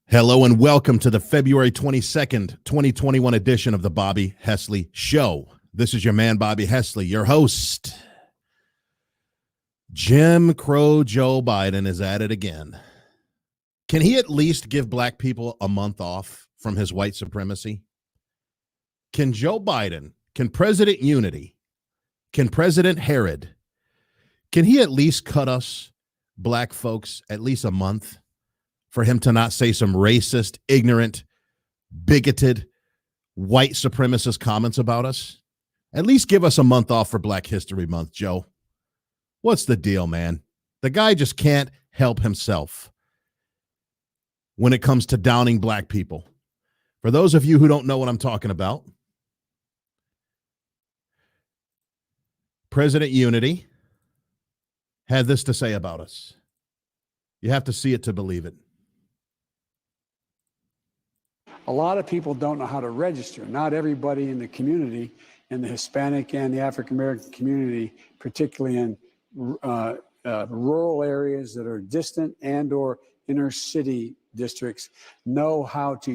Hello and welcome to the February 22nd, 2021 edition of the Bobby Hesley Show. This is your man, Bobby Hesley, your host. Jim Crow Joe Biden is at it again. Can he at least give black people a month off from his white supremacy? Can Joe Biden, can President Unity, can President Herod, can he at least cut us black folks at least a month for him to not say some racist, ignorant, bigoted, white supremacist comments about us? At least give us a month off for Black History Month, Joe. What's the deal, man? The guy just can't help himself when it comes to downing black people. For those of you who don't know what I'm talking about, President Unity had this to say about us. You have to see it to believe it. A lot of people don't know how to register. Not everybody in the community, in the Hispanic and the African American community, particularly in rural areas that are distant and or inner city districts, know how to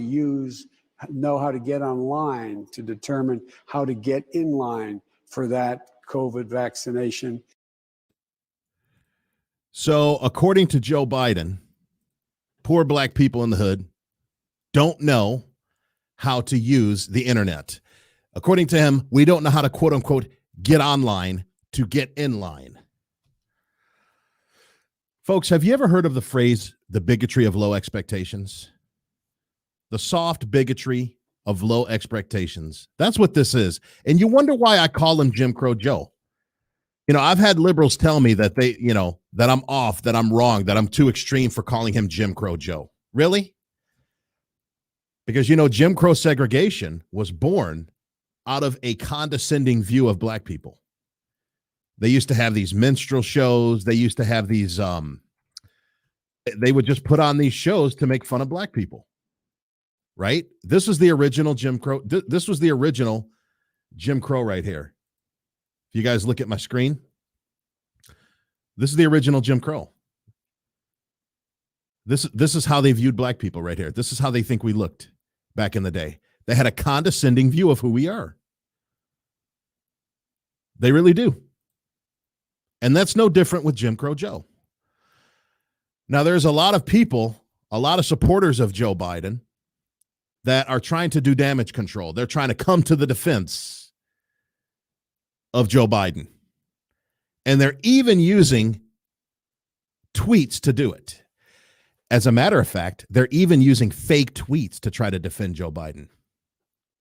get online to determine how to get in line for that COVID vaccination. So according to Joe Biden, poor black people in the hood don't know how to use the internet. According to him, we don't know how to, quote unquote, get online to get in line. Folks, have you ever heard of the phrase, the bigotry of low expectations? The soft bigotry of low expectations. That's what this is. And you wonder why I call him Jim Crow Joe. You know, I've had liberals tell me that that I'm off, that I'm wrong, that I'm too extreme for calling him Jim Crow Joe. Really? Because, Jim Crow segregation was born out of a condescending view of black people. They used to have these minstrel shows. They used to have these, they would just put on these shows to make fun of black people, right? This is the original Jim Crow. This was the original Jim Crow right here. If you guys look at my screen, this is the original Jim Crow. This is how they viewed black people right here. This is how they think we looked back in the day. They had a condescending view of who we are. They really do. And that's no different with Jim Crow Joe. Now, there's a lot of people, a lot of supporters of Joe Biden that are trying to do damage control. They're trying to come to the defense of Joe Biden. And they're even using tweets to do it. As a matter of fact, they're even using fake tweets to try to defend Joe Biden.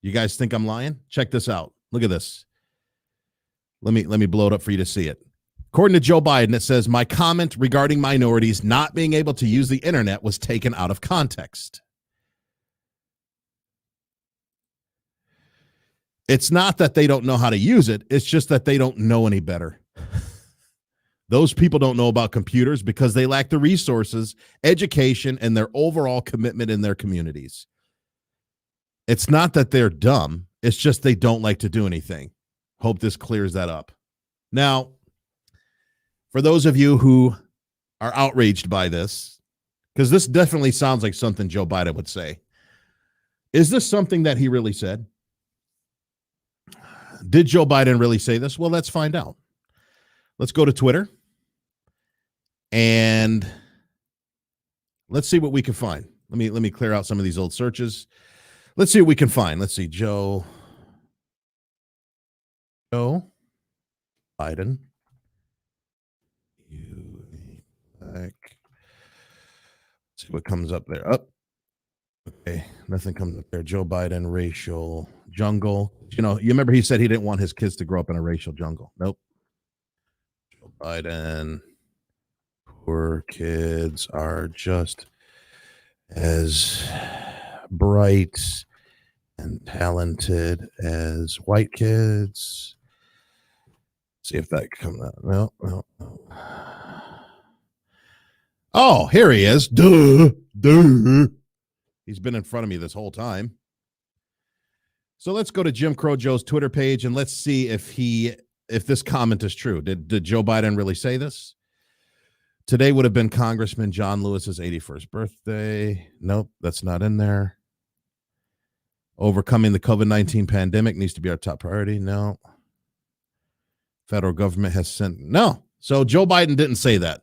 You guys think I'm lying? Check this out. Look at this. Let me blow it up for you to see it. According to Joe Biden, it says, my comment regarding minorities not being able to use the internet was taken out of context. It's not that they don't know how to use it. It's just that they don't know any better. Those people don't know about computers because they lack the resources, education, and their overall commitment in their communities. It's not that they're dumb. It's just they don't like to do anything. Hope this clears that up. Now, for those of you who are outraged by this, because this definitely sounds like something Joe Biden would say, is this something that he really said? Did Joe Biden really say this? Well, let's find out. Let's go to Twitter and let's see what we can find. Let me clear out some of these old searches. Let's see what we can find. Let's see. Joe Biden. See what comes up there. Oh, okay. Nothing comes up there. Joe Biden, racial jungle. You remember he said he didn't want his kids to grow up in a racial jungle. Nope. Joe Biden, poor kids are just as bright and talented as white kids. See if that comes out. No. Oh, here he is. Duh. He's been in front of me this whole time. So let's go to Jim Crow Joe's Twitter page and let's see if this comment is true. Did Joe Biden really say this? Today would have been Congressman John Lewis's 81st birthday. Nope, that's not in there. Overcoming the COVID-19 pandemic needs to be our top priority. No. Federal government has sent. No. So Joe Biden didn't say that.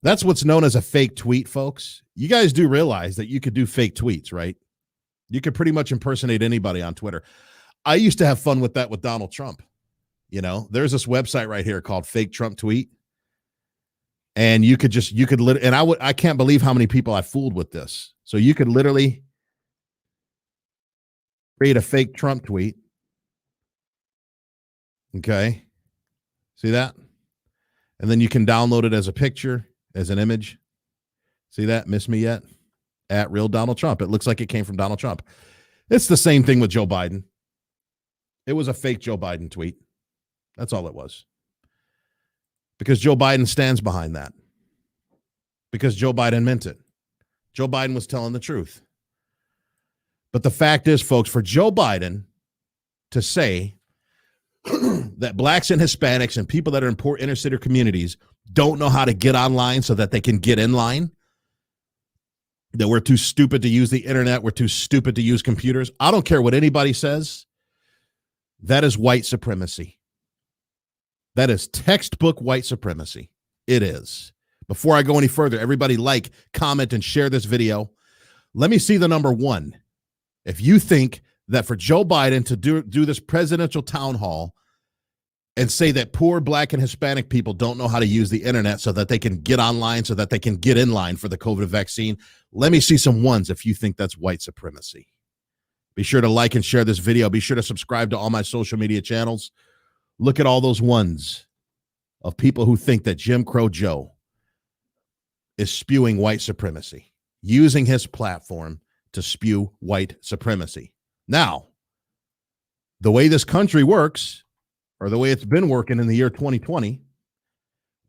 That's what's known as a fake tweet, folks. You guys do realize that you could do fake tweets, right? You could pretty much impersonate anybody on Twitter. I used to have fun with that with Donald Trump. You know, there's this website right here called Fake Trump Tweet. And I can't believe how many people I fooled with this. So you could literally create a fake Trump tweet. Okay. See that? And then you can download it as a picture, as an image. See that? Miss me yet? At real Donald Trump. It looks like it came from Donald Trump. It's the same thing with Joe Biden. It was a fake Joe Biden tweet. That's all it was. Because Joe Biden stands behind that. Because Joe Biden meant it. Joe Biden was telling the truth. But the fact is, folks, for Joe Biden to say that blacks and Hispanics and people that are in poor inner city communities don't know how to get online so that they can get in line, that we're too stupid to use the internet, we're too stupid to use computers. I don't care what anybody says. That is white supremacy. That is textbook white supremacy. It is. Before I go any further, everybody like, comment, and share this video. Let me see the number one. If you think that for Joe Biden to do this presidential town hall and say that poor black and Hispanic people don't know how to use the internet so that they can get online, so that they can get in line for the COVID vaccine, let me see some ones if you think that's white supremacy. Be sure to like and share this video. Be sure to subscribe to all my social media channels. Look at all those ones of people who think that Jim Crow Joe is spewing white supremacy, using his platform to spew white supremacy. Now, the way this country works, or the way it's been working in the year 2020,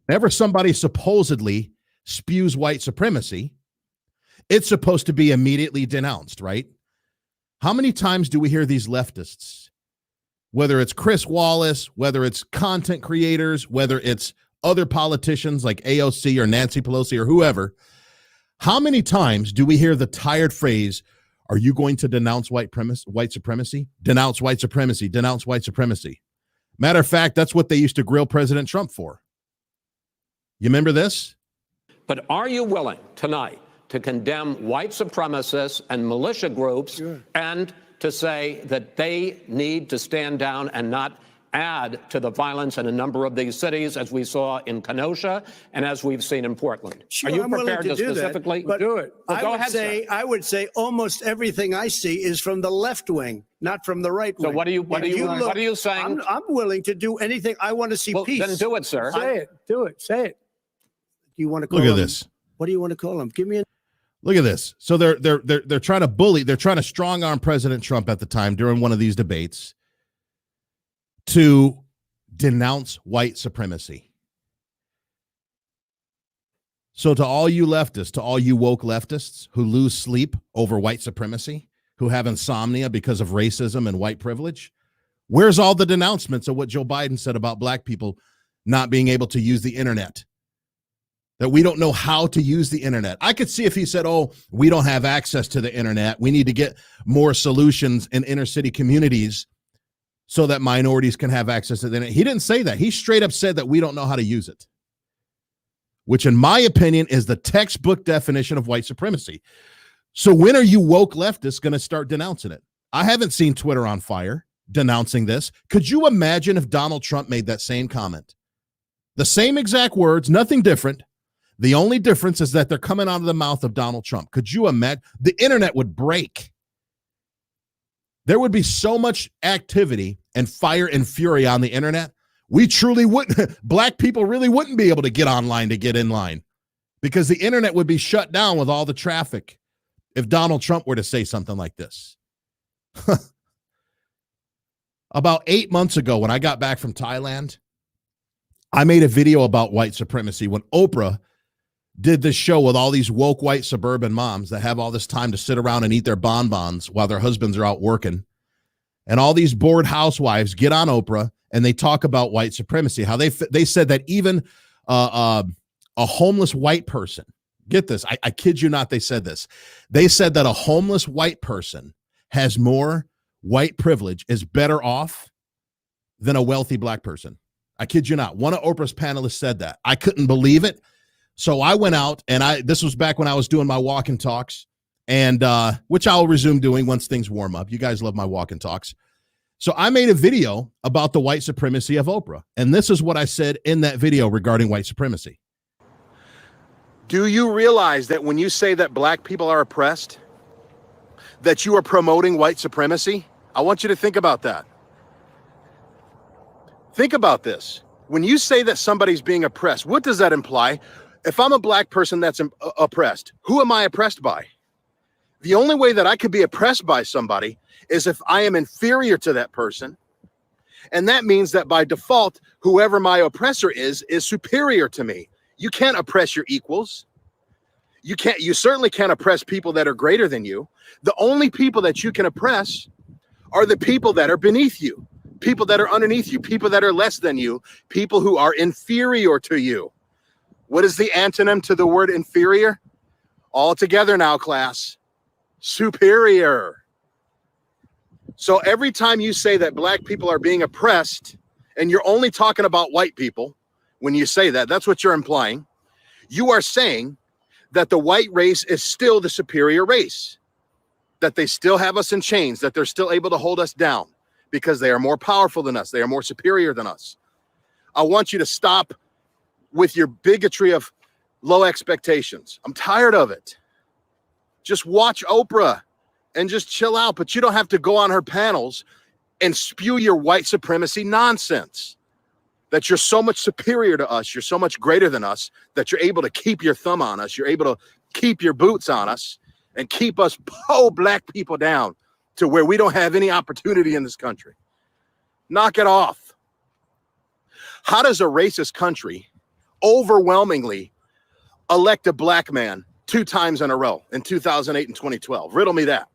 whenever somebody supposedly spews white supremacy, it's supposed to be immediately denounced, right? How many times do we hear these leftists, whether it's Chris Wallace, whether it's content creators, whether it's other politicians like AOC or Nancy Pelosi or whoever, how many times do we hear the tired phrase, are you going to denounce white supremacy? Denounce white supremacy, denounce white supremacy. Matter of fact, that's what they used to grill President Trump for. You remember this? But are you willing tonight to condemn white supremacists and militia groups and to say that they need to stand down and not add to the violence in a number of these cities, as we saw in Kenosha and as we've seen in Portland? Sure, are you I'm prepared willing to do specifically that, but do it? Well, go ahead, sir. I would say almost everything I see is from the left wing, not from the right wing. So what are you saying? I'm willing to do anything. I want to see Well, peace. then do it, sir. Say it. Do it. Say it. You want to call Look at him, this. What do you want to call him? Give me a Look at this. So they're trying to bully, they're trying to strong arm President Trump at the time during one of these debates to denounce white supremacy. So to all you leftists, to all you woke leftists who lose sleep over white supremacy, who have insomnia because of racism and white privilege, where's all the denouncements of what Joe Biden said about black people not being able to use the internet? That we don't know how to use the internet. I could see if he said, oh, we don't have access to the internet. We need to get more solutions in inner city communities so that minorities can have access to the internet. He didn't say that. He straight up said that we don't know how to use it, which in my opinion is the textbook definition of white supremacy. So when are you woke leftists going to start denouncing it? I haven't seen Twitter on fire denouncing this. Could you imagine if Donald Trump made that same comment? The same exact words, nothing different. The only difference is that they're coming out of the mouth of Donald Trump. Could you imagine? The internet would break. There would be so much activity and fire and fury on the internet. We truly wouldn't, black people really wouldn't be able to get online to get in line because the internet would be shut down with all the traffic if Donald Trump were to say something like this. About 8 months ago, when I got back from Thailand, I made a video about white supremacy when Oprah did this show with all these woke white suburban moms that have all this time to sit around and eat their bonbons while their husbands are out working. And all these bored housewives get on Oprah and they talk about white supremacy, how they said that even a homeless white person, get this, I kid you not, they said this. They said that a homeless white person has more white privilege, is better off than a wealthy black person. I kid you not. One of Oprah's panelists said that. I couldn't believe it. So I went out, and this was back when I was doing my walk and talks, and which I'll resume doing once things warm up. You guys love my walk and talks. So I made a video about the white supremacy of Oprah. And this is what I said in that video regarding white supremacy. Do you realize that when you say that black people are oppressed, that you are promoting white supremacy? I want you to think about that. Think about this. When you say that somebody's being oppressed, what does that imply? If I'm a black person that's oppressed, who am I oppressed by? The only way that I could be oppressed by somebody is if I am inferior to that person. And that means that by default, whoever my oppressor is superior to me. You can't oppress your equals. You certainly can't oppress people that are greater than you. The only people that you can oppress are the people that are beneath you, people that are underneath you, people that are less than you, people who are inferior to you. What is the antonym to the word inferior? All together now, class. Superior. So every time you say that black people are being oppressed, and you're only talking about white people, when you say that, that's what you're implying. You are saying that the white race is still the superior race, that they still have us in chains, that they're still able to hold us down because they are more powerful than us. They are more superior than us. I want you to stop with your bigotry of low expectations. I'm tired of it. Just watch Oprah and just chill out, but you don't have to go on her panels and spew your white supremacy nonsense. That you're so much superior to us, you're so much greater than us, that you're able to keep your thumb on us, you're able to keep your boots on us, and keep us black people down to where we don't have any opportunity in this country. Knock it off. How does a racist country overwhelmingly elect a black man 2 times in a row in 2008 and 2012? Riddle me that.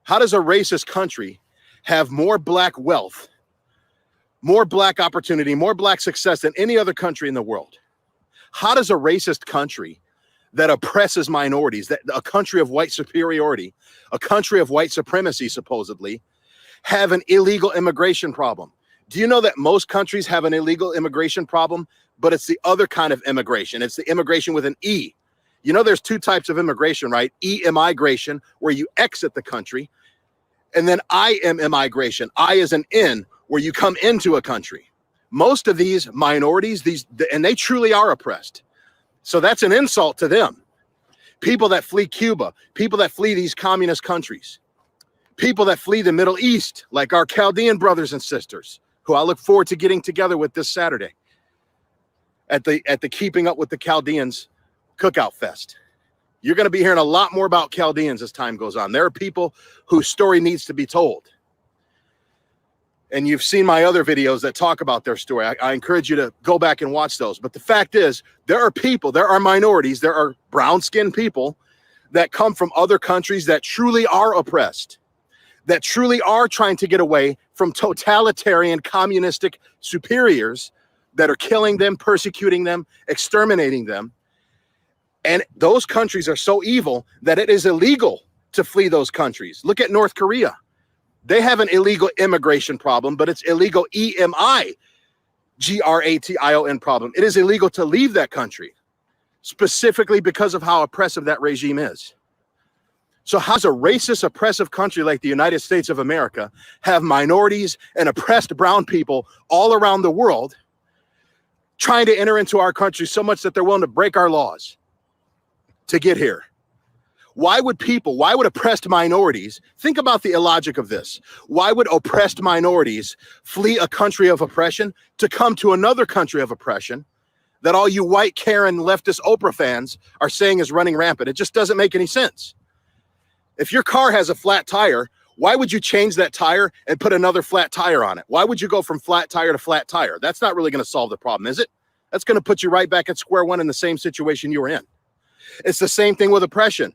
How does a racist country have more black wealth, more black opportunity, more black success than any other country in the world? How does a racist country that oppresses minorities, that a country of white superiority, a country of white supremacy supposedly, have an illegal immigration problem? Do you know that most countries have an illegal immigration problem, but it's the other kind of immigration? It's the immigration with an E. You know, there's 2 types of immigration, right? E-immigration, where you exit the country, and then I-immigration. I is an in, where you come into a country. Most of these minorities, and they truly are oppressed. So that's an insult to them. People that flee Cuba, people that flee these communist countries, people that flee the Middle East, like our Chaldean brothers and sisters, who I look forward to getting together with this Saturday at the Keeping Up with the Chaldeans Cookout Fest. You're going to be hearing a lot more about Chaldeans as time goes on. There are people whose story needs to be told. And you've seen my other videos that talk about their story. I encourage you to go back and watch those. But the fact is, there are people, there are minorities, there are brown-skinned people that come from other countries that truly are oppressed, that truly are trying to get away from totalitarian communistic superiors that are killing them, persecuting them, exterminating them. And those countries are so evil that it is illegal to flee those countries. Look at North Korea. They have an illegal immigration problem, but it's illegal E-M-I-G-R-A-T-I-O-N problem. It is illegal to leave that country, specifically because of how oppressive that regime is. So how does a racist, oppressive country like the United States of America have minorities and oppressed brown people all around the world trying to enter into our country so much that they're willing to break our laws to get here? Why would oppressed minorities, think about the illogic of this. Why would oppressed minorities flee a country of oppression to come to another country of oppression that all you white Karen leftist Oprah fans are saying is running rampant? It just doesn't make any sense. If your car has a flat tire, why would you change that tire and put another flat tire on it? Why would you go from flat tire to flat tire? That's not really going to solve the problem, is it? That's going to put you right back at square one in the same situation you were in. It's the same thing with oppression.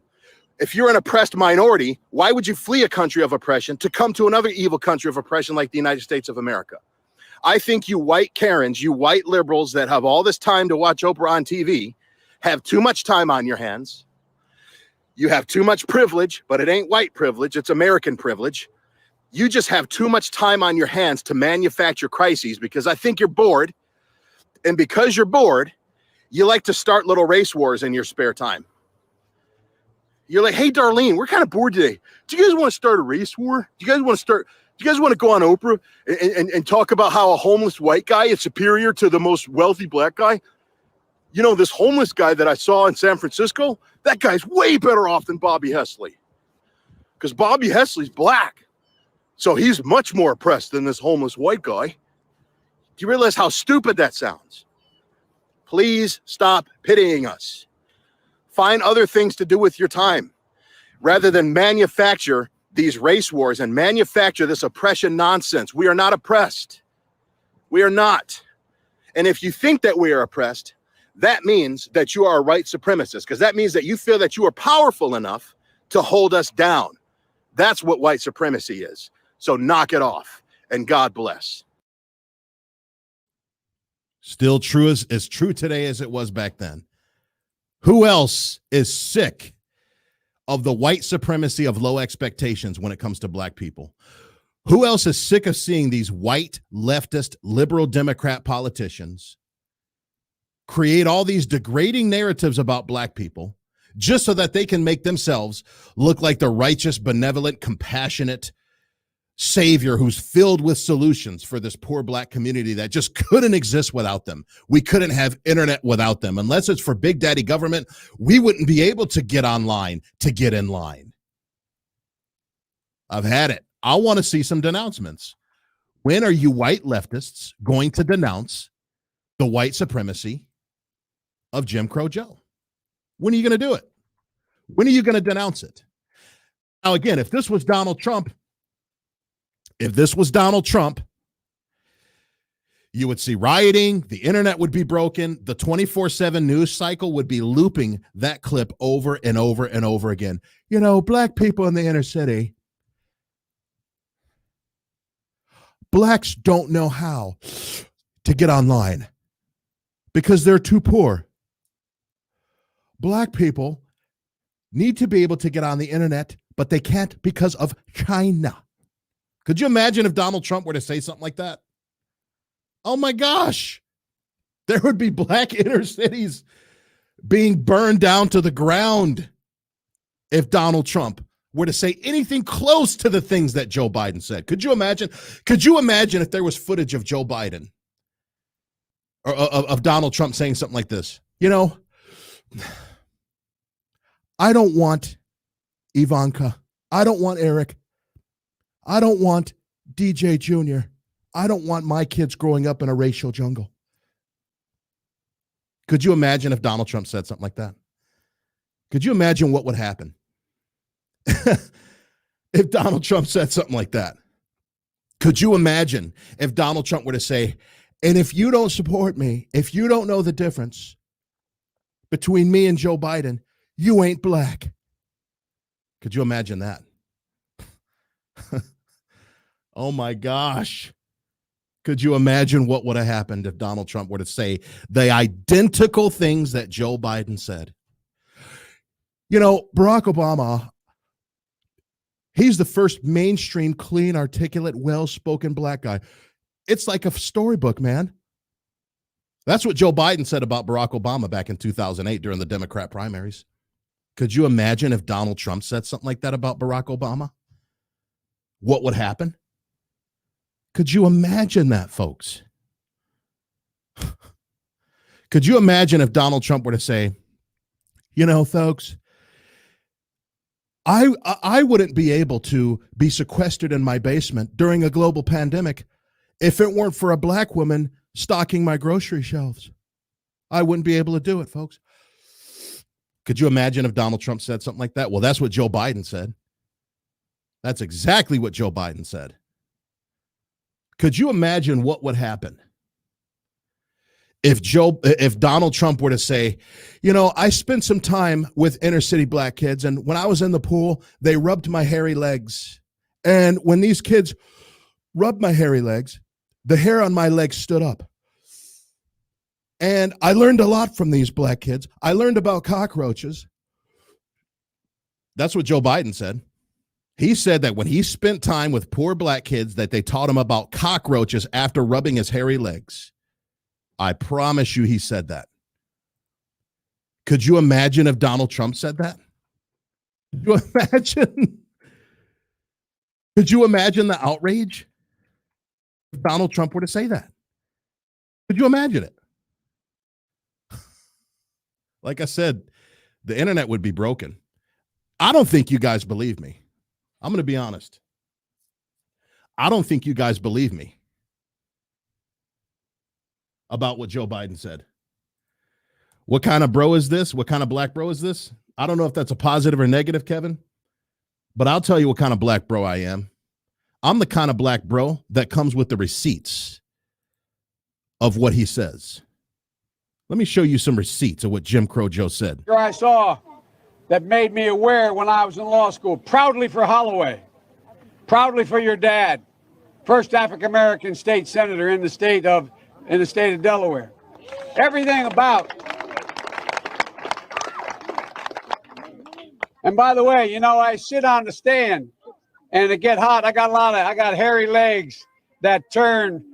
If you're an oppressed minority, why would you flee a country of oppression to come to another evil country of oppression like the United States of America? I think you white Karens, you white liberals that have all this time to watch Oprah on TV, have too much time on your hands. You have too much privilege, but it ain't white privilege, it's American privilege. You just have too much time on your hands to manufacture crises because I think you're bored. And because you're bored, you like to start little race wars in your spare time. You're like, hey, Darlene, we're kind of bored today. Do you guys want to start a race war? Do you guys want to go on Oprah and talk about how a homeless white guy is superior to the most wealthy black guy? You know, this homeless guy that I saw in San Francisco, that guy's way better off than Bobby Hesley. Because Bobby Hesley's black. So he's much more oppressed than this homeless white guy. Do you realize how stupid that sounds? Please stop pitying us. Find other things to do with your time rather than manufacture these race wars and manufacture this oppression nonsense. We are not oppressed. We are not. And if you think that we are oppressed, that means that you are a white supremacist, because that means that you feel that you are powerful enough to hold us down. That's what white supremacy is. So knock it off, and God bless. Still true as true today as it was back then. Who else is sick of the white supremacy of low expectations when it comes to black people? Who else is sick of seeing these white, leftist, liberal Democrat politicians create all these degrading narratives about black people just so that they can make themselves look like the righteous, benevolent, compassionate savior who's filled with solutions for this poor black community that just couldn't exist without them? We couldn't have internet without them. Unless it's for big daddy government, we wouldn't be able to get online to get in line. I've had it. I want to see some denouncements. When are you white leftists going to denounce the white supremacy of Jim Crow Joe? When are you going to do it? When are you going to denounce it? Now, again, if this was Donald Trump, you would see rioting, the internet would be broken, the 24/7 news cycle would be looping that clip over and over and over again. You know, black people in the inner city, blacks don't know how to get online because they're too poor. Black people need to be able to get on the internet, but they can't because of China. Could you imagine if Donald Trump were to say something like that? Oh my gosh, there would be black inner cities being burned down to the ground if Donald Trump were to say anything close to the things that Joe Biden said. Could you imagine? Could you imagine if there was footage of Joe Biden or of Donald Trump saying something like this? You know, I don't want Ivanka. I don't want Eric. I don't want DJ Jr. I don't want my kids growing up in a racial jungle. Could you imagine if Donald Trump said something like that? Could you imagine what would happen if Donald Trump said something like that? Could you imagine if Donald Trump were to say, and if you don't support me, if you don't know the difference between me and Joe Biden, you ain't black. Could you imagine that? Oh my gosh. Could you imagine what would have happened if Donald Trump were to say the identical things that Joe Biden said? You know, Barack Obama, he's the first mainstream, clean, articulate, well-spoken black guy. It's like a storybook, man. That's what Joe Biden said about Barack Obama back in 2008 during the Democrat primaries. Could you imagine if Donald Trump said something like that about Barack Obama? What would happen? Could you imagine that, folks? Could you imagine if Donald Trump were to say, you know, folks, I wouldn't be able to be sequestered in my basement during a global pandemic if it weren't for a black woman stocking my grocery shelves. I wouldn't be able to do it, folks. Could you imagine if Donald Trump said something like that? Well, that's what Joe Biden said. That's exactly what Joe Biden said. Could you imagine what would happen if Donald Trump were to say, you know, I spent some time with inner city black kids, and when I was in the pool, they rubbed my hairy legs. And when these kids rubbed my hairy legs, the hair on my legs stood up. And I learned a lot from these black kids. I learned about cockroaches. That's what Joe Biden said. He said that when he spent time with poor black kids, that they taught him about cockroaches after rubbing his hairy legs. I promise you he said that. Could you imagine if Donald Trump said that? Could you imagine? Could you imagine the outrage if Donald Trump were to say that? Could you imagine it? Like I said, the internet would be broken. I don't think you guys believe me. I'm going to be honest. I don't think you guys believe me about what Joe Biden said. What kind of bro is this? What kind of black bro is this? I don't know if that's a positive or negative, Kevin, but I'll tell you what kind of black bro I am. I'm the kind of black bro that comes with the receipts of what he says. Let me show you some receipts of what Jim Crow Joe said. I saw that made me aware when I was in law school. Proudly for Holloway. Proudly for your dad. First African-American state senator in the state of Delaware. Everything about. And by the way, you know, I sit on the stand and it get hot. I got hairy legs that turn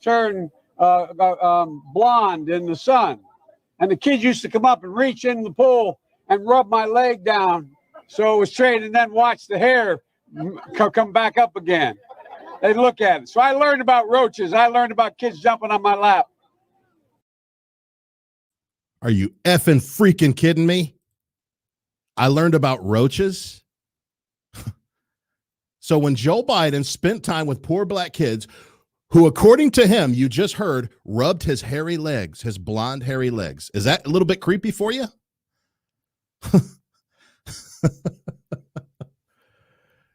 turn blonde in the sun. And the kids used to come up and reach in the pool and rub my leg down so it was straight, and then watch the hair come back up again. They look at it. So I learned about roaches. I learned about kids jumping on my lap. Are you effing freaking kidding me? I learned about roaches. So when Joe Biden spent time with poor black kids who, according to him, you just heard, rubbed his hairy legs, his blonde hairy legs. Is that a little bit creepy for you?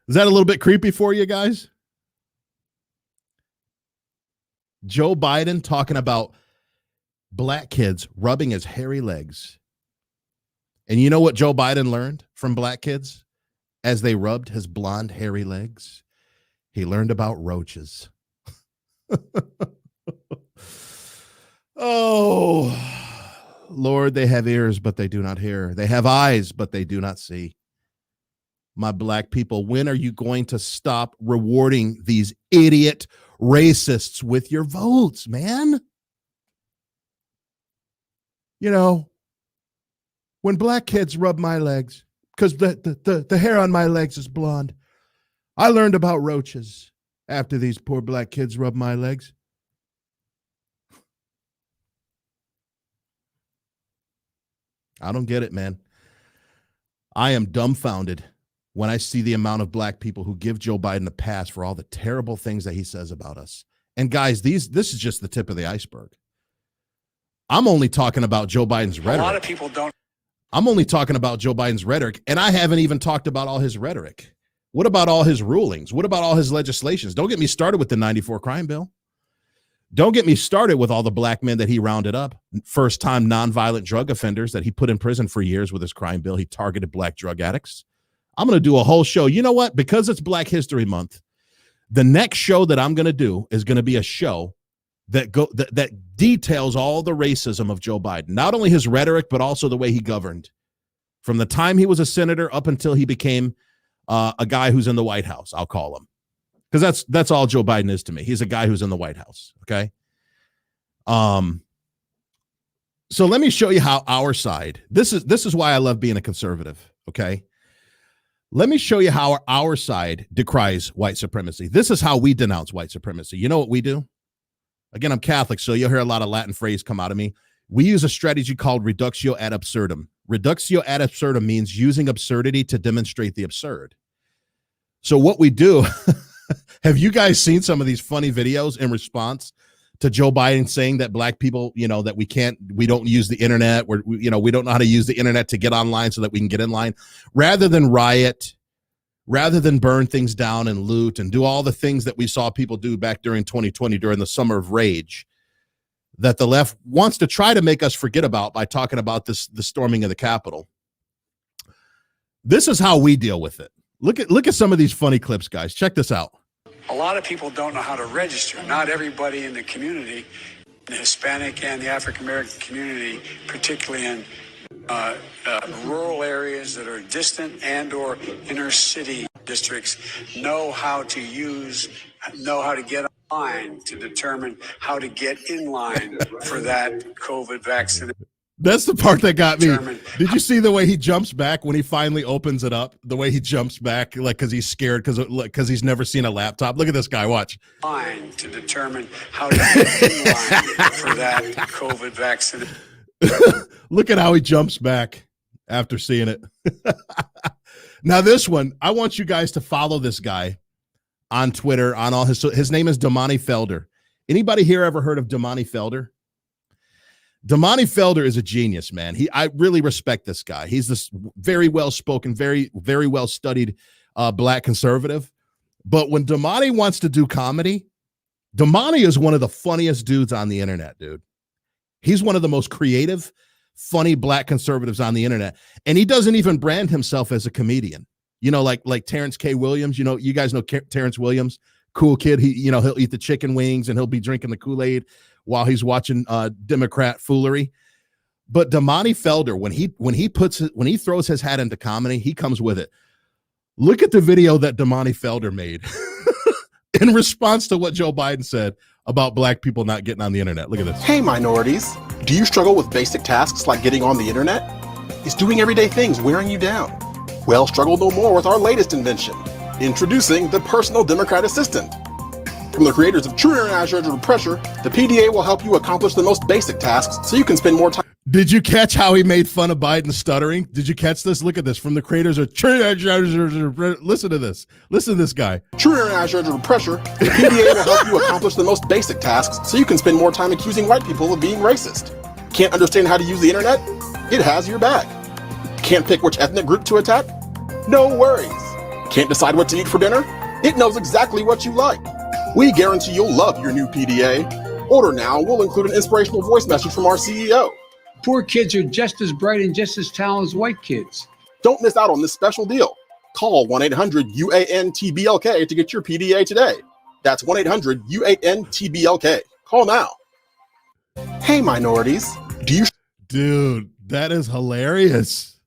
Is that a little bit creepy for you guys? Joe Biden talking about black kids rubbing his hairy legs. And you know what Joe Biden learned from black kids as they rubbed his blonde hairy legs? He learned about roaches. Oh, Lord, they have ears, but they do not hear. They have eyes, but they do not see. My black people, when are you going to stop rewarding these idiot racists with your votes, man? You know, when black kids rub my legs, because the hair on my legs is blonde, I learned about roaches after these poor black kids rub my legs. I don't get it, man. I am dumbfounded when I see the amount of black people who give Joe Biden a pass for all the terrible things that he says about us. And guys, this is just the tip of the iceberg. I'm only talking about Joe Biden's rhetoric. A lot of people don't. I'm only talking about Joe Biden's rhetoric, and I haven't even talked about all his rhetoric. What about all his rulings? What about all his legislations? Don't get me started with the 94 crime bill. Don't get me started with all the black men that he rounded up, first-time nonviolent drug offenders that he put in prison for years with his crime bill. He targeted black drug addicts. I'm going to do a whole show. You know what? Because it's Black History Month, the next show that I'm going to do is going to be a show that details all the racism of Joe Biden, not only his rhetoric, but also the way he governed from the time he was a senator up until he became a guy who's in the White House, I'll call him. Because that's all Joe Biden is to me. He's a guy who's in the White House. Okay. So let me show you how our side, this is why I love being a conservative. Okay. Let me show you how our side decries white supremacy. This is how we denounce white supremacy. You know what we do? Again, I'm Catholic, so you'll hear a lot of Latin phrase come out of me. We use a strategy called reductio ad absurdum. Reductio ad absurdum means using absurdity to demonstrate the absurd. So what we do, have you guys seen some of these funny videos in response to Joe Biden saying that black people, you know, that we don't use the internet, we don't know how to use the internet to get online so that we can get in line, rather than riot, rather than burn things down and loot and do all the things that we saw people do back during 2020, during the summer of rage, that the left wants to try to make us forget about by talking about the storming of the Capitol. This is how we deal with it. Look at some of these funny clips, guys. Check this out. A lot of people don't know how to register. Not everybody in the community, the Hispanic and the African American community, particularly in rural areas that are distant and or inner city districts, know how to get online to determine how to get in line for that COVID vaccine. That's the part that got me. Did you see the way he jumps back when he finally opens it up? The way he jumps back, like, because he's scared because he's never seen a laptop. Look at this guy. Watch. To determine how to get in line for that COVID vaccine. Look at how he jumps back after seeing it. Now, this one, I want you guys to follow this guy on Twitter. On all his name is Damani Felder. Anybody here ever heard of Damani Felder? Damani Felder is a genius, man. I really respect this guy. He's this very well-spoken, very, very well-studied black conservative. But when Damani wants to do comedy, Damani is one of the funniest dudes on the internet, dude. He's one of the most creative, funny black conservatives on the internet. And he doesn't even brand himself as a comedian. You know, like Terrence K. Williams. You know, you guys know Terrence Williams, cool kid. He'll eat the chicken wings and he'll be drinking the Kool-Aid while he's watching Democrat foolery. But Damani Felder, when he throws his hat into comedy, he comes with it. Look at the video that Damani Felder made in response to what Joe Biden said about black people not getting on the internet. Look at this. Hey, minorities. Do you struggle with basic tasks like getting on the internet? Is doing everyday things wearing you down? Well, struggle no more with our latest invention. Introducing the Personal Democrat Assistant. From the creators of True International Pressure, the PDA will help you accomplish the most basic tasks so you can spend more time. Did you catch how he made fun of Biden stuttering? Did you catch this? Look at this. From the creators of True International. Listen to this. Listen to this guy. True International Pressure, the PDA will help you accomplish the most basic tasks so you can spend more time accusing white people of being racist. Can't understand how to use the internet? It has your back. Can't pick which ethnic group to attack? No worries. Can't decide what to eat for dinner? It knows exactly what you like. We guarantee you'll love your new PDA. Order now, we'll include an inspirational voice message from our CEO. Poor kids are just as bright and just as talented as white kids. Don't miss out on this special deal. Call 1-800-UAN-TBLK to get your PDA today. That's 1-800-UAN-TBLK. Call now. Hey, minorities. Dude, that is hilarious.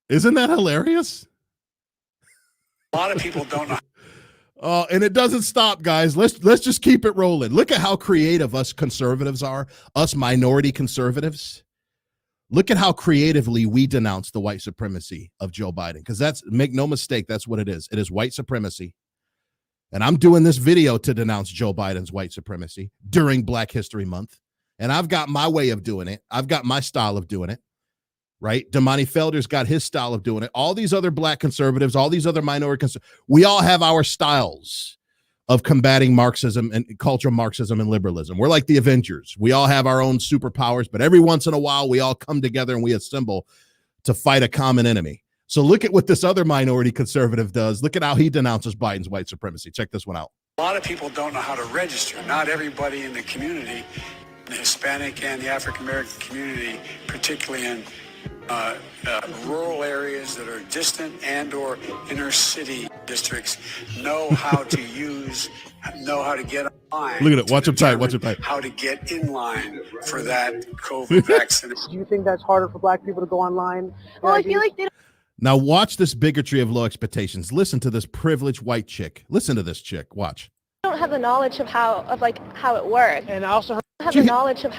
Isn't that hilarious? A lot of people don't know. Oh, and it doesn't stop, guys. Let's just keep it rolling. Look at how creative us conservatives are, us minority conservatives. Look at how creatively we denounce the white supremacy of Joe Biden, because make no mistake, that's what it is. It is white supremacy. And I'm doing this video to denounce Joe Biden's white supremacy during Black History Month. And I've got my way of doing it. I've got my style of doing it. Right? Damani Felder's got his style of doing it. All these other black conservatives, all these other minority conservatives, we all have our styles of combating Marxism and cultural Marxism and liberalism. We're like the Avengers. We all have our own superpowers, but every once in a while, we all come together and we assemble to fight a common enemy. So look at what this other minority conservative does. Look at how he denounces Biden's white supremacy. Check this one out. A lot of people don't know how to register. Not everybody in the community, the Hispanic and the African American community, particularly in rural areas that are distant and or inner city districts, know how to get online. Look at it. Watch him type. Watch him type. How to get in line for that COVID vaccine. Do you think that's harder for black people to go online? Well, I feel like they don't. Now watch this bigotry of low expectations. Listen to this privileged white chick. Listen to this chick. Watch. Don't have the knowledge of how it works, And I also heard have the knowledge of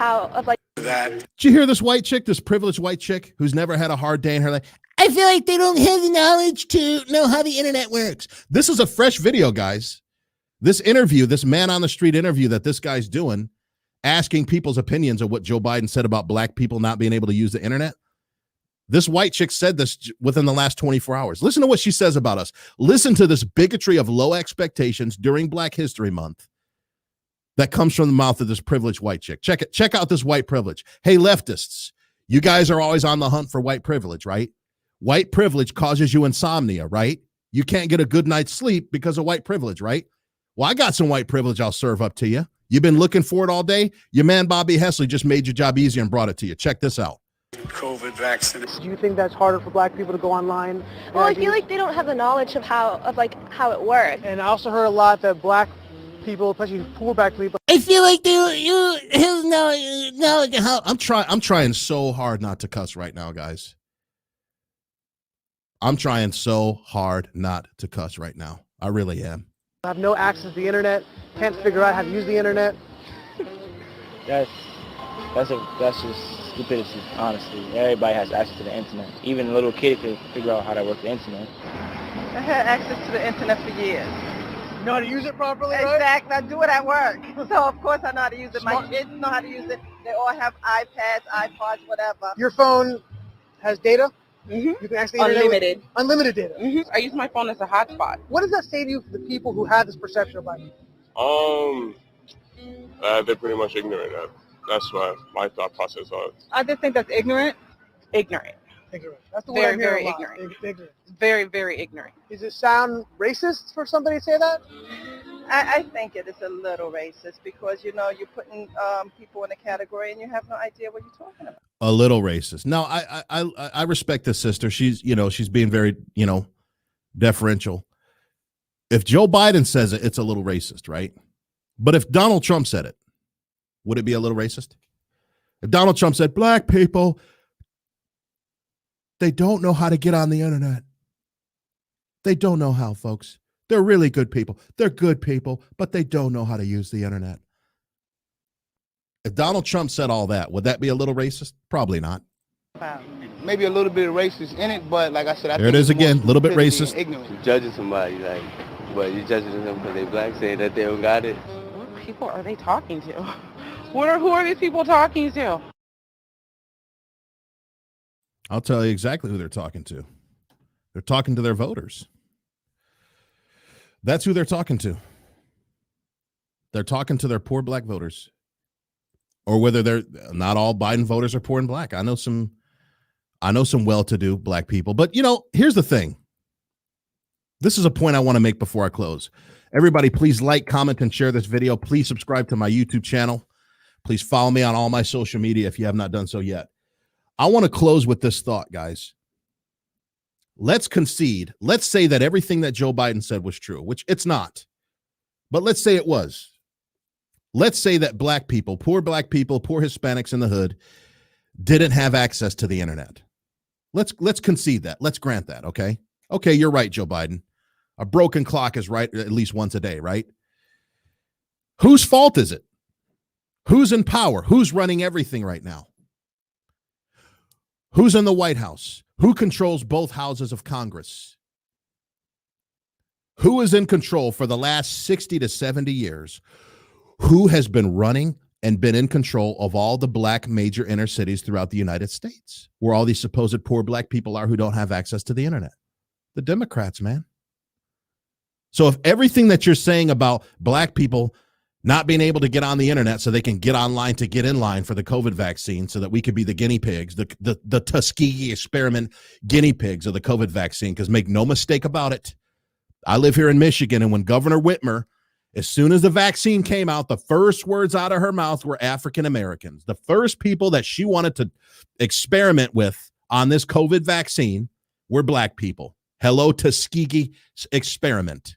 that. Did you hear this white chick, this privileged white chick who's never had a hard day in her life? I feel like they don't have the knowledge to know how the internet works. This is a fresh video, guys. This interview, this man on the street interview that this guy's doing, asking people's opinions of what Joe Biden said about black people not being able to use the internet. This white chick said this within the last 24 hours. Listen to what she says about us. Listen to this bigotry of low expectations during Black History Month that comes from the mouth of this privileged white chick. Check it. Check out this white privilege. Hey, leftists, you guys are always on the hunt for white privilege, right? White privilege causes you insomnia, right? You can't get a good night's sleep because of white privilege, right? Well, I got some white privilege I'll serve up to you. You've been looking for it all day. Your man, Bobby Hesley, just made your job easier and brought it to you. Check this out. COVID vaccine. Do you think that's harder for black people to go online? Well, I feel like they don't have the knowledge of how it works. And I also heard a lot that black people, especially poor black people, I feel like no. I'm trying so hard not to cuss right now, guys. I'm trying so hard not to cuss right now. I really am. have no access to the internet, can't figure out how to use the internet. That's just stupidity, honestly. Everybody has access to the internet. Even a little kid could figure out how to work the internet. I had access to the internet for years. You know how to use it properly, right? Exactly. I do it at work. So, of course, I know how to use it. My kids know how to use it. They all have iPads, iPods, whatever. Your phone has data? You can actually unlimited. Unlimited data. I use my phone as a hotspot. What does that say to you for the people who have this perception about you? They're pretty much ignorant. That's what my thought process was. I just think that's ignorant. Ignorant. Ignorant. That's the word Very, I hear very a lot. ignorant. Very, very ignorant. Does it sound racist for somebody to say that? I think it is a little racist because, you're putting people in a category and you have no idea what you're talking about. A little racist. No, I respect this sister. She's being very, deferential. If Joe Biden says it, it's a little racist, right? But if Donald Trump said it, would it be a little racist? If Donald Trump said, black people, they don't know how to get on the internet. They don't know how, folks. They're really good people. They're good people, but they don't know how to use the internet. If Donald Trump said all that, would that be a little racist? Probably not. Maybe a little bit of racist in it, but like I said, there it is again, a little bit racist. Ignorant. You're judging somebody, but you're judging them because they black, saying that they don't got it. What people are they talking to? Who are these people talking to? I'll tell you exactly who they're talking to. They're talking to their voters. That's who they're talking to. They're talking to their poor black voters. Or whether they're not all Biden voters are poor and black. I know some well-to-do black people. But, here's the thing. This is a point I want to make before I close. Everybody, please like, comment, and share this video. Please subscribe to my YouTube channel. Please follow me on all my social media if you have not done so yet. I want to close with this thought, guys. Let's concede. Let's say that everything that Joe Biden said was true, which it's not. But let's say it was. Let's say that black people, poor Hispanics in the hood, didn't have access to the internet. Let's concede that. Let's grant that, okay? Okay, you're right, Joe Biden. A broken clock is right at least once a day, right? Whose fault is it? Who's in power? Who's running everything right now? Who's in the White House? Who controls both houses of Congress? Who is in control for the last 60 to 70 years? Who has been running and been in control of all the black major inner cities throughout the United States, where all these supposed poor black people are who don't have access to the internet? The Democrats, man. So if everything that you're saying about black people not being able to get on the internet so they can get online to get in line for the COVID vaccine so that we could be the guinea pigs, the Tuskegee experiment guinea pigs of the COVID vaccine, because make no mistake about it, I live here in Michigan, and when Governor Whitmer, as soon as the vaccine came out, the first words out of her mouth were African Americans. The first people that she wanted to experiment with on this COVID vaccine were black people. Hello, Tuskegee experiment.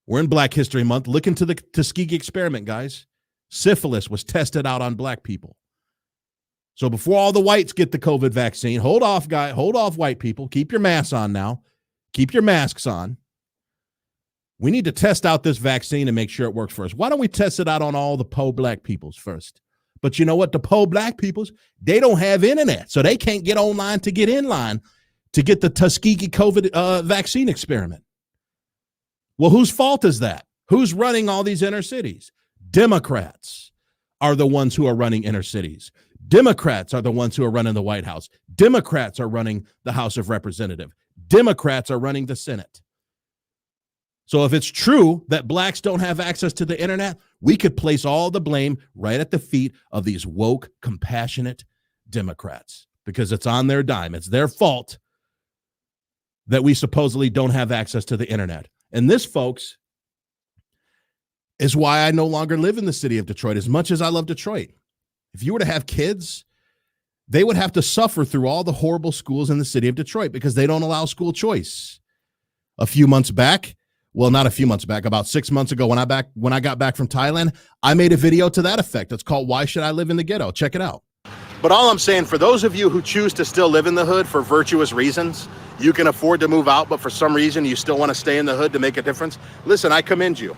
We're in Black History Month. Look into the Tuskegee experiment, guys. Syphilis was tested out on black people. So before all the whites get the COVID vaccine, hold off, white people. Keep your masks on now. Keep your masks on. We need to test out this vaccine and make sure it works for us. Why don't we test it out on all the poor black peoples first? But you know what? The poor black peoples, they don't have internet, so they can't get online to get in line to get the Tuskegee COVID vaccine experiment. Well, whose fault is that? Who's running all these inner cities? Democrats are the ones who are running inner cities. Democrats are the ones who are running the White House. Democrats are running the House of Representatives. Democrats are running the Senate. So if it's true that blacks don't have access to the internet, we could place all the blame right at the feet of these woke, compassionate Democrats, because it's on their dime. It's their fault that we supposedly don't have access to the internet. And this, folks, is why I no longer live in the city of Detroit, as much as I love Detroit. If you were to have kids they would have to suffer through all the horrible schools in the city of Detroit because they don't allow school choice. A few months back, well, not a few months back, about 6 months ago when I got back from Thailand, I made a video to that effect. It's called Why Should I Live in the Ghetto? Check it out. But all I'm saying, for those of you who choose to still live in the hood for virtuous reasons, you can afford to move out, but for some reason you still want to stay in the hood to make a difference. Listen, I commend you.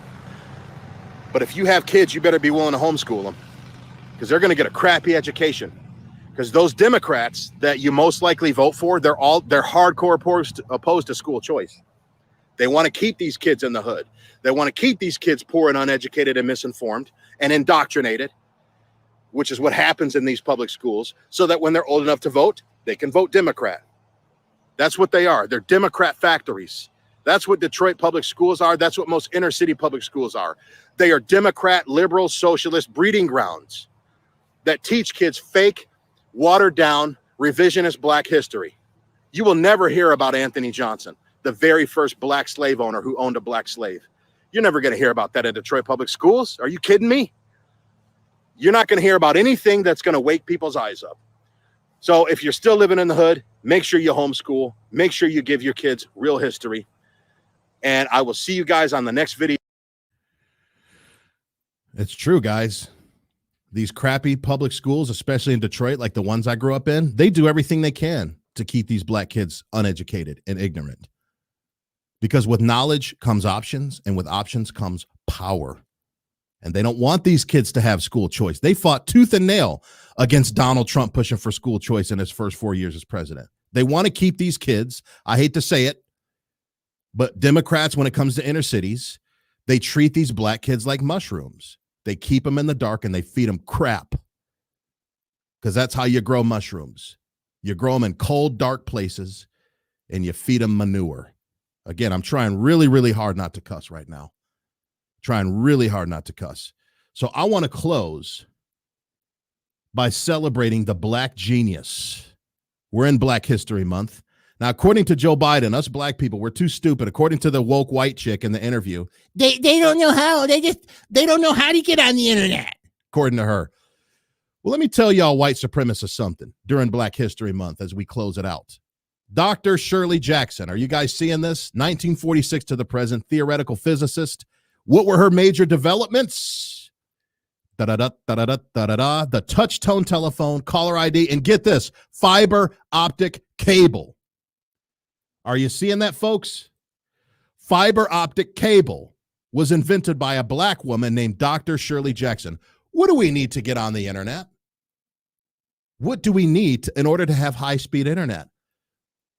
But if you have kids, you better be willing to homeschool them, because they're going to get a crappy education. Because those Democrats that you most likely vote for, they're hardcore opposed to school choice. They want to keep these kids in the hood. They want to keep these kids poor and uneducated and misinformed and indoctrinated, which is what happens in these public schools, so that when they're old enough to vote, they can vote Democrat. That's what they are. They're Democrat factories. That's what Detroit public schools are. That's what most inner city public schools are. They are Democrat, liberal, socialist breeding grounds that teach kids fake, watered down, revisionist black history. You will never hear about Anthony Johnson, the very first black slave owner who owned a black slave. You're never going to hear about that in Detroit public schools. Are you kidding me? You're not going to hear about anything that's going to wake people's eyes up. So if you're still living in the hood, make sure you homeschool. Make sure you give your kids real history. And I will see you guys on the next video. It's true, guys. These crappy public schools, especially in Detroit, like the ones I grew up in, they do everything they can to keep these black kids uneducated and ignorant. Because with knowledge comes options, and with options comes power. And they don't want these kids to have school choice. They fought tooth and nail against Donald Trump pushing for school choice in his first 4 years as president. They want to keep these kids, I hate to say it, but Democrats, when it comes to inner cities, they treat these black kids like mushrooms. They keep them in the dark and they feed them crap, because that's how you grow mushrooms. You grow them in cold, dark places and you feed them manure. Again, I'm trying really, really hard not to cuss right now. Trying really hard not to cuss. So I want to close by celebrating the black genius. We're in Black History Month. Now, according to Joe Biden, us black people, we're too stupid. According to the woke white chick in the interview, they don't know how. They don't know how to get on the internet, according to her. Well, let me tell y'all white supremacists something during Black History Month as we close it out. Dr. Shirley Jackson, are you guys seeing this? 1946 to the present, theoretical physicist. What were her major developments? The touch tone telephone, caller ID, and get this, fiber optic cable. Are you seeing that, folks? Fiber optic cable was invented by a black woman named Dr. Shirley Jackson. What do we need to get on the internet? What do we need in order to have high-speed internet?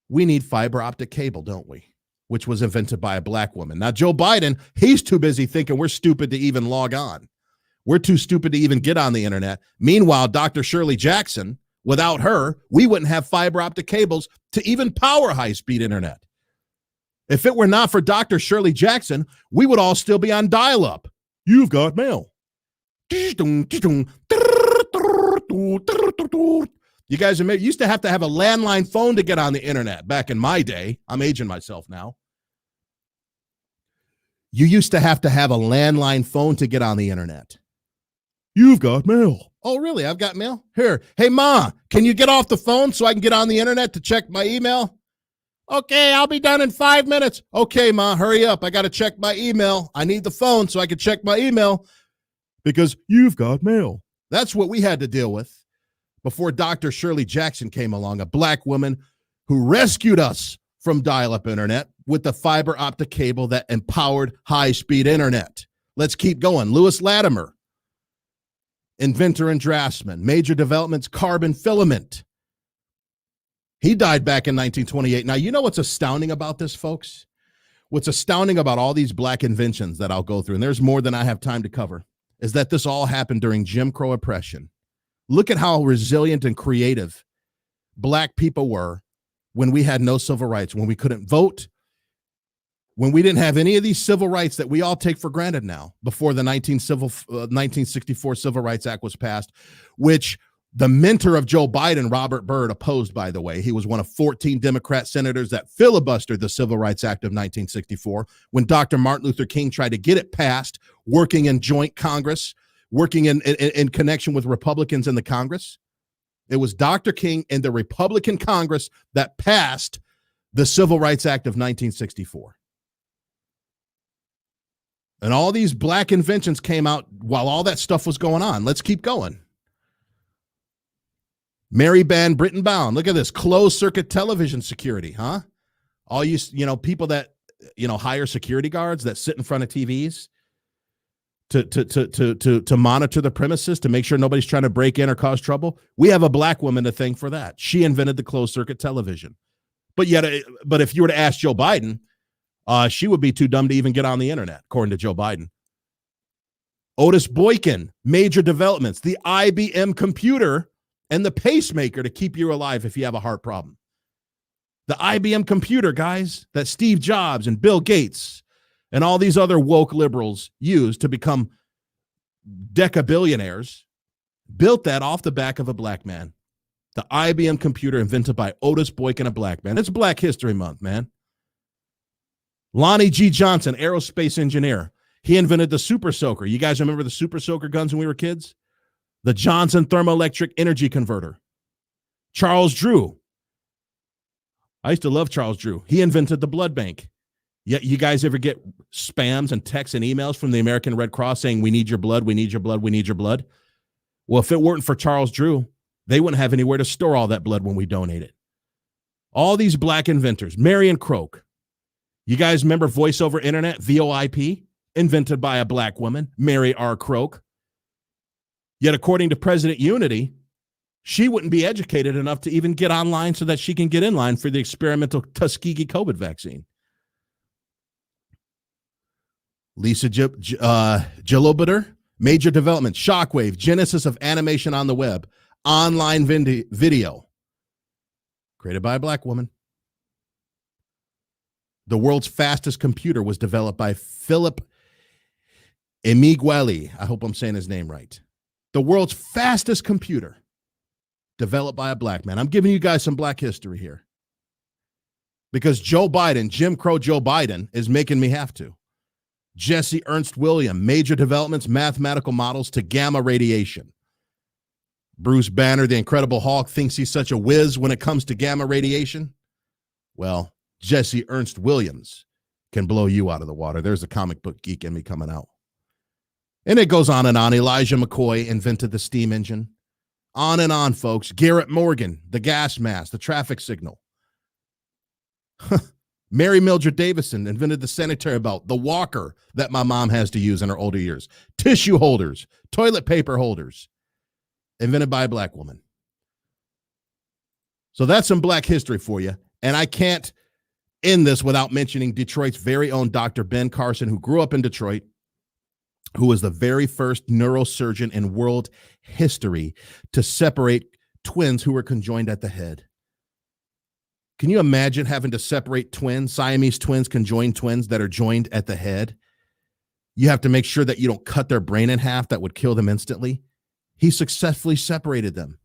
We need fiber optic cable, don't we? Which was invented by a black woman. Now, Joe Biden, he's too busy thinking we're stupid to even log on. We're too stupid to even get on the internet. Meanwhile, Dr. Shirley Jackson, without her, we wouldn't have fiber optic cables to even power high-speed internet. If it were not for Dr. Shirley Jackson, we would all still be on dial-up. You've got mail. You guys used to have a landline phone to get on the internet back in my day. I'm aging myself now. You used to have a landline phone to get on the internet. You've got mail. Oh, really? I've got mail? Here. Hey, Ma, can you get off the phone so I can get on the internet to check my email? Okay, I'll be done in 5 minutes. Okay, Ma, hurry up. I got to check my email. I need the phone so I can check my email because you've got mail. That's what we had to deal with before Dr. Shirley Jackson came along, a black woman who rescued us from dial-up internet with the fiber optic cable that empowered high-speed internet. Let's keep going. Lewis Latimer, inventor and draftsman. Major developments, carbon filament. He died back in 1928. Now, you know what's astounding about this, folks? What's astounding about all these black inventions that I'll go through, and there's more than I have time to cover, is that this all happened during Jim Crow oppression. Look at how resilient and creative black people were when we had no civil rights, when we couldn't vote, when we didn't have any of these civil rights that we all take for granted now before the 1964 Civil Rights Act was passed, which the mentor of Joe Biden, Robert Byrd, opposed, by the way. He was one of 14 Democrat senators that filibustered the Civil Rights Act of 1964 when Dr. Martin Luther King tried to get it passed, working in joint Congress, working in connection with Republicans in the Congress. It was Dr. King and the Republican Congress that passed the Civil Rights Act of 1964. And all these black inventions came out while all that stuff was going on. Let's keep going. Mary Van Brittenbaum. Look at this. Closed circuit television security, huh? All you people that, hire security guards that sit in front of TVs to monitor the premises, to make sure nobody's trying to break in or cause trouble. We have a black woman to thank for that. She invented the closed circuit television. But if you were to ask Joe Biden, she would be too dumb to even get on the internet, according to Joe Biden. Otis Boykin, major developments, the IBM computer and the pacemaker to keep you alive if you have a heart problem. The IBM computer, guys, that Steve Jobs and Bill Gates and all these other woke liberals used to become decabillionaires, built that off the back of a black man. The IBM computer invented by Otis Boykin, a black man. It's Black History Month, man. Lonnie G. Johnson, aerospace engineer. He invented the Super Soaker. You guys remember the Super Soaker guns when we were kids? The Johnson thermoelectric energy converter. Charles Drew. I used to love Charles Drew. He invented the blood bank. You guys ever get spams and texts and emails from the American Red Cross saying, we need your blood, we need your blood, we need your blood? Well, if it weren't for Charles Drew, they wouldn't have anywhere to store all that blood when we donate it. All these black inventors. Marion Croak. You guys remember voice over internet, VoIP, invented by a black woman, Mary R. Croak. Yet according to President Unity, she wouldn't be educated enough to even get online so that she can get in line for the experimental Tuskegee COVID vaccine. Lisa Gilobiter, major development, Shockwave, genesis of animation on the web, online video, created by a black woman. The world's fastest computer was developed by Philip Emeagwali. I hope I'm saying his name right. The world's fastest computer developed by a black man. I'm giving you guys some black history here because Joe Biden, Jim Crow Joe Biden, is making me have to. Jesse Ernst William, major developments, mathematical models to gamma radiation. Bruce Banner, the Incredible Hulk, thinks he's such a whiz when it comes to gamma radiation. Well, Jesse Ernst Williams can blow you out of the water. There's the comic book geek in me coming out. And it goes on and on. Elijah McCoy invented the steam engine. On and on, folks. Garrett Morgan, the gas mask, the traffic signal. Mary Mildred Davison invented the sanitary belt, the walker that my mom has to use in her older years. Tissue holders, toilet paper holders, invented by a black woman. So that's some black history for you. And I can't end this without mentioning Detroit's very own Dr. Ben Carson, who grew up in Detroit, who was the very first neurosurgeon in world history to separate twins who were conjoined at the head. Can you imagine having to separate twins, Siamese twins, conjoined twins that are joined at the head? You have to make sure that you don't cut their brain in half. That would kill them instantly. He successfully separated them.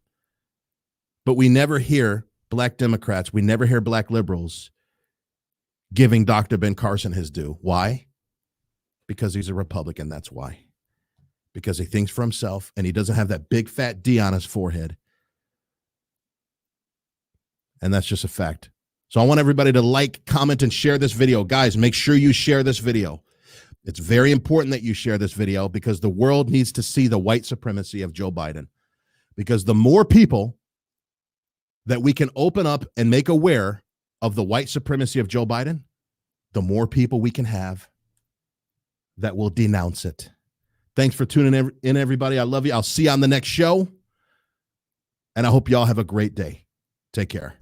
But we never hear black Democrats, we never hear black liberals giving Dr. Ben Carson his due. Why? Because he's a Republican, that's why. Because he thinks for himself and he doesn't have that big fat D on his forehead. And that's just a fact. So I want everybody to like, comment, and share this video. Guys, make sure you share this video. It's very important that you share this video because the world needs to see the white supremacy of Joe Biden. Because the more people that we can open up and make aware of the white supremacy of Joe Biden, the more people we can have that will denounce it. Thanks for tuning in, everybody. I love you. I'll see you on the next show. And I hope y'all have a great day. Take care.